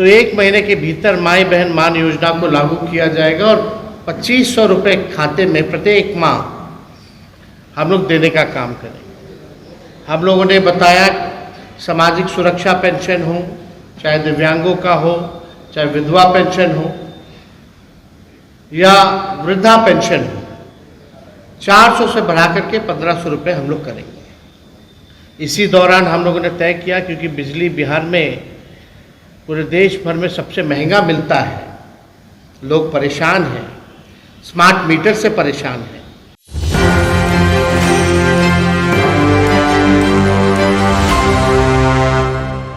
तो 1 महीने के भीतर माई बहन मान योजना को लागू किया जाएगा और 2500 रुपये खाते में प्रत्येक माह हम लोग देने का काम करेंगे। हम लोगों ने बताया सामाजिक सुरक्षा पेंशन हो, चाहे दिव्यांगों का हो, चाहे विधवा पेंशन हो या वृद्धा पेंशन हो, 400 से बढ़ा करके 1500 रुपये हम लोग करेंगे। इसी दौरान हम लोगों ने तय किया, क्योंकि बिजली बिहार में पूरे देश भर में सबसे महंगा मिलता है, लोग परेशान हैं, स्मार्ट मीटर से परेशान हैं।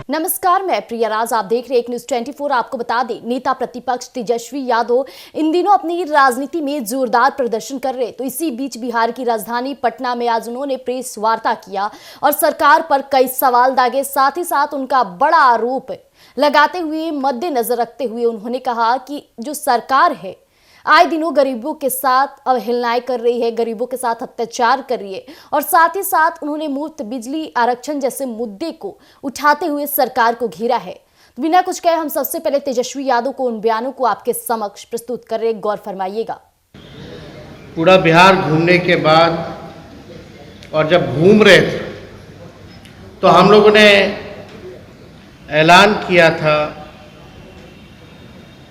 नमस्कार, मैं प्रिया राज, आप देख रहे हैं एक न्यूज 24। आपको बता दें, नेता प्रतिपक्ष तेजस्वी यादव इन दिनों अपनी राजनीति में जोरदार प्रदर्शन कर रहे। तो इसी बीच बिहार की राजधानी पटना में आज उन्होंने प्रेस वार्ता किया और सरकार पर कई सवाल दागे। साथ ही साथ उनका बड़ा आरोप लगाते हुए मद्देनजर रखते हुए उन्होंने कहा कि जो सरकार है आए दिनों गरीबों के साथ अवहेलनाएं कर रही है, गरीबों के साथ अत्याचार कर रही है और साथ ही साथ उन्होंने मुफ्त बिजली आरक्षण जैसे मुद्दे को उठाते हुए सरकार को घेरा है। तो बिना कुछ कहे हम सबसे पहले तेजस्वी यादव को उन बयानों को आपके समक्ष प्रस्तुत कर रहे, गौर फरमाइएगा। पूरा बिहार घूमने के बाद और जब घूम रहे थे तो हम लोगों ने ऐलान किया था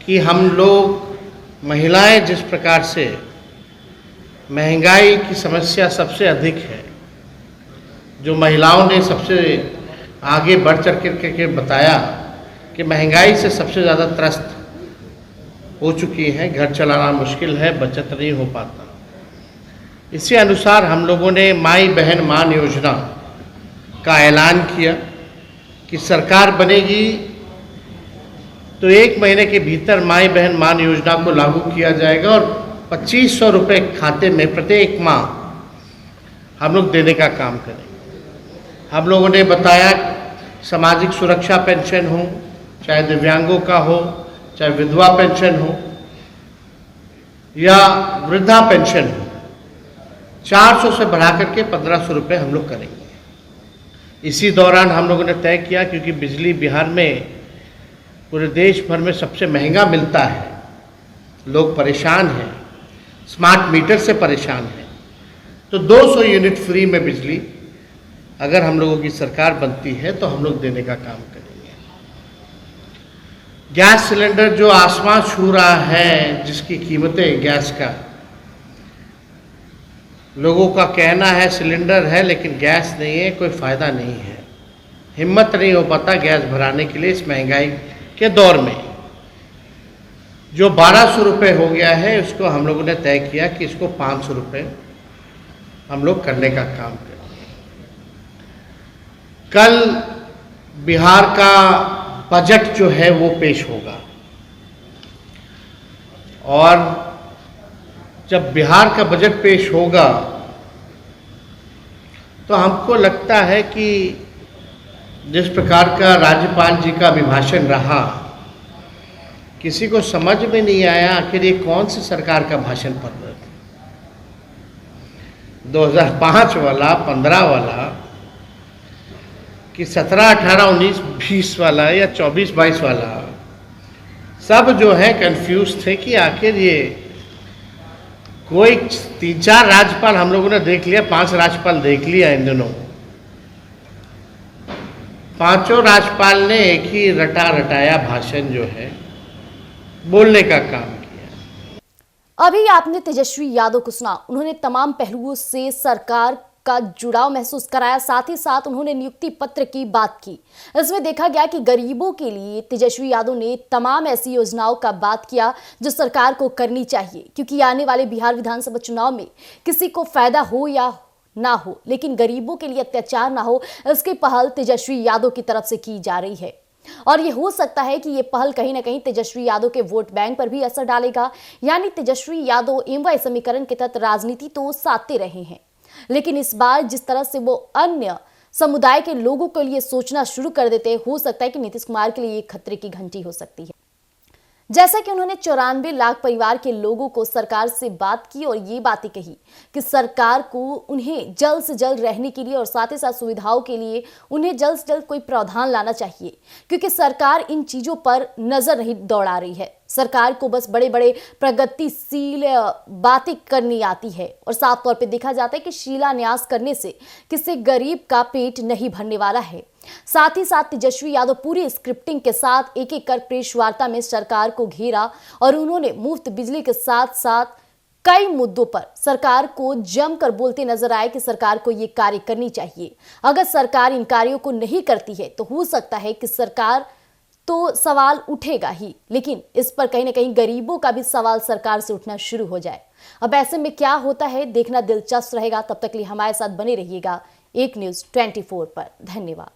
कि हम लोग महिलाएं जिस प्रकार से महंगाई की समस्या सबसे अधिक है, जो महिलाओं ने सबसे आगे बढ़ चढ़ के बताया कि महंगाई से सबसे ज़्यादा त्रस्त हो चुकी हैं, घर चलाना मुश्किल है, बचत नहीं हो पाता। इसी अनुसार हम लोगों ने माई बहन मान योजना का ऐलान किया कि सरकार बनेगी तो 1 महीने के भीतर माई बहन मान योजना को लागू किया जाएगा और 2500 रुपये खाते में प्रत्येक माह हम लोग देने का काम करेंगे। हम लोगों ने बताया सामाजिक सुरक्षा पेंशन हो, चाहे दिव्यांगों का हो, चाहे विधवा पेंशन हो या वृद्धा पेंशन हो, 400 से बढ़ा करके 1500 रुपये हम लोग करेंगे। इसी दौरान हम लोगों ने तय किया, क्योंकि बिजली बिहार में पूरे देश भर में सबसे महंगा मिलता है, लोग परेशान हैं, स्मार्ट मीटर से परेशान हैं, तो 200 यूनिट फ्री में बिजली अगर हम लोगों की सरकार बनती है तो हम लोग देने का काम करेंगे। गैस सिलेंडर जो आसमान छू रहा है, जिसकी कीमतें गैस का, लोगों का कहना है सिलेंडर है लेकिन गैस नहीं है, कोई फ़ायदा नहीं है, हिम्मत नहीं हो पाता गैस भराने के लिए इस महंगाई के दौर में। जो 1200 रुपये हो गया है उसको हम लोगों ने तय किया कि इसको 500 रुपये हम लोग करने का काम करें। कल बिहार का बजट जो है वो पेश होगा और जब बिहार का बजट पेश होगा तो हमको लगता है कि जिस प्रकार का राज्यपाल जी का अभिभाषण रहा, किसी को समझ में नहीं आया आखिर ये कौन सी सरकार का भाषण पढ़ रहे थे। 2005 वाला, 15 वाला कि 17, 18, 19, 20 वाला या 24, 22 वाला, सब जो है कंफ्यूज थे कि आखिर ये कोई 3-4 राज्यपाल हम लोगों ने देख लिया, 5 राज्यपाल देख लिया इन दिनों। 5 राज्यपाल ने एक ही रटाया भाषण जो है बोलने का काम किया। अभी आपने तेजस्वी यादव को सुना, उन्होंने तमाम पहलुओं से सरकार का जुड़ाव महसूस कराया, साथ ही साथ उन्होंने नियुक्ति पत्र की बात की। इसमें देखा गया कि गरीबों के लिए तेजस्वी यादव ने तमाम ऐसी योजनाओं का बात किया जो सरकार को करनी चाहिए, क्योंकि आने वाले बिहार विधानसभा चुनाव में किसी को फायदा हो या ना हो, लेकिन गरीबों के लिए अत्याचार ना हो, इसकी पहल तेजस्वी यादव की तरफ से की जा रही है। और ये हो सकता है कि ये पहल कहीं ना कहीं तेजस्वी यादव के वोट बैंक पर भी असर डालेगा। यानी तेजस्वी यादव एमवाई समीकरण के तहत राजनीति तो साधते रहे हैं, लेकिन इस बार जिस तरह से वो अन्य समुदाय के लोगों के लिए सोचना शुरू कर देते, हो सकता है कि नीतीश कुमार के लिए एक खतरे की घंटी हो सकती है। जैसा कि उन्होंने 94 लाख परिवार के लोगों को सरकार से बात की और ये बातें कही कि सरकार को उन्हें जल्द से जल्द रहने के लिए और साथ ही साथ सुविधाओं के लिए उन्हें जल्द से जल्द कोई प्रावधान लाना चाहिए, क्योंकि सरकार इन चीजों पर नजर नहीं दौड़ा रही है। सरकार को बस बड़े बड़े प्रगतिशील बातें करनी आती है और साफ तौर पे देखा जाता है कि शिलान्यास करने से किसी गरीब का पेट नहीं भरने वाला है। साथ ही साथ तेजस्वी यादव पूरी स्क्रिप्टिंग के साथ एक एक कर प्रेस वार्ता में सरकार को घेरा और उन्होंने मुफ्त बिजली के साथ साथ कई मुद्दों पर सरकार को जमकर बोलते नजर आए कि सरकार को ये कार्य करनी चाहिए। अगर सरकार इन कार्यों को नहीं करती है तो हो सकता है कि सरकार तो सवाल उठेगा ही, लेकिन इस पर कहीं ना कहीं गरीबों का भी सवाल सरकार से उठना शुरू हो जाए। अब ऐसे में क्या होता है देखना दिलचस्प रहेगा। तब तक के लिए हमारे साथ बने रहिएगा एक न्यूज़ 24 पर। धन्यवाद।